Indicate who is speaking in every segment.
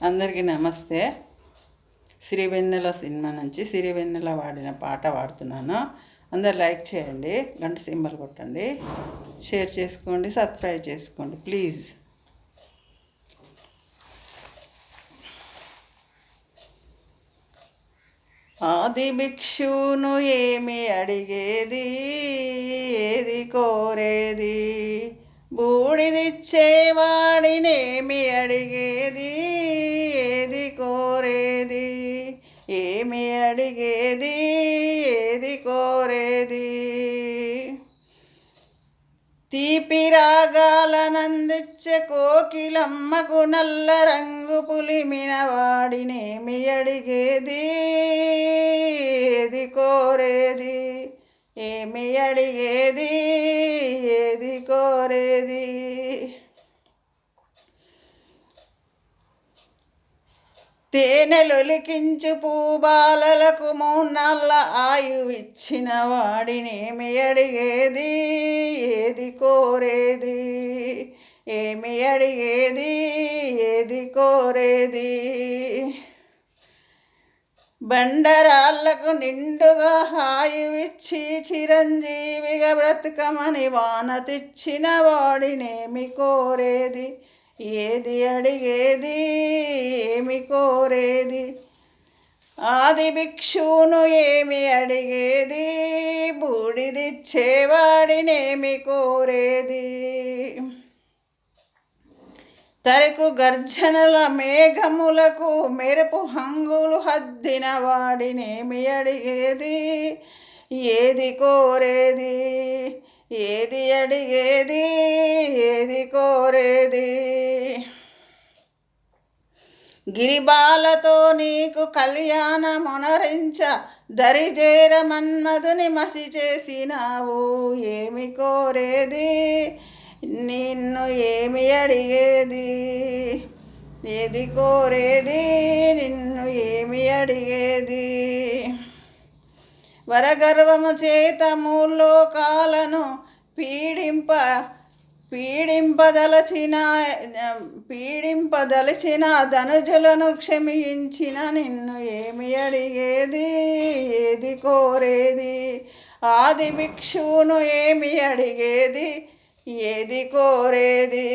Speaker 1: అందరికీ నమస్తే. సిరివెన్నెల సినిమా నుంచి సిరివెన్నెల వాడిన పాట పాడుతున్నాను. అందరు లైక్ చేయండి, గంట సింబల్ కొట్టండి, షేర్ చేసుకోండి, సబ్స్క్రైబ్ చేసుకోండి ప్లీజ్. ఆది భిక్షును ఏమి అడిగేది, ఏది కోరేది, బూడిదిచ్చేవాడినేమి అడిగేది, ఏది కోరేది, ఏమి అడిగేది, ఏది కోరేది. తీపి రాగాలనందిచ్చే కోకిలమ్మకు నల్ల రంగు పులిమిన వాడినేమి అడిగేది, ఏది కోరేది, ఏమి అడిగేది, ఏది కోరేది. తేనెలొలికించు పూబాలలకు మూన్నాళ్ళ ఆయువిచ్చిన వాడినేమి అడిగేది, ఏది కోరేది, ఏమి అడిగేది, ఏది కోరేది. బండరాళ్లకు నిండుగా హాయువిచ్చి చిరంజీవిగా బ్రతకమని వాన తెచ్చిన వాడినేమి కోరేది, ఏది అడిగేది, ఏమి కోరేది. ఆది భిక్షువును ఏమి అడిగేది, బూడిదిచ్చేవాడినేమి కోరేది. తరకు గర్జనల మేఘములకు మెరుపు హంగులు హద్దిన వాడినేమి అడిగేది, ఏది కోరేది, ఏది అడిగేది, ఏది కోరేది. గిరిబాలతో నీకు కళ్యాణమునరించ దరిజేర మన్మధుని మసి చేసినావు, ఏమి కోరేది, నిన్ను ఏమి అడిగేది, ఏది కోరేది, నిన్ను ఏమి అడిగేది. వరగర్వము చేత మూలోకాలను పీడింపదలచిన ధనుజులను క్షమించిన నిన్ను ఏమి అడిగేది, ఏది కోరేది. ఆది భిక్షువును ఏమి అడిగేది, ఏది కోరేది.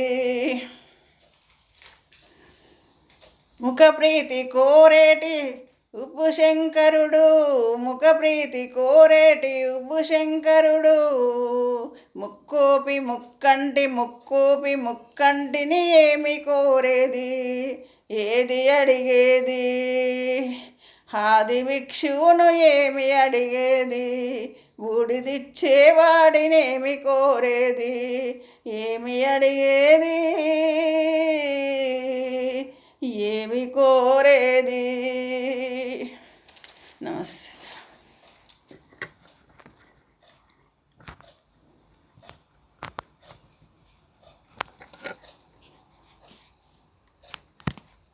Speaker 1: ముఖప్రీతి కోరేటి ఉప్పు శంకరుడు, ముఖప్రీతి కోరేటి ఉప్పు శంకరుడు, ముక్కోపి ముక్కంటిని ఏమి కోరేది, ఏది అడిగేది. ఆది భిక్షువును ఏమి అడిగేది, బూడిదిచ్చేవాడినేమి కోరేది, ఏమి అడిగేది.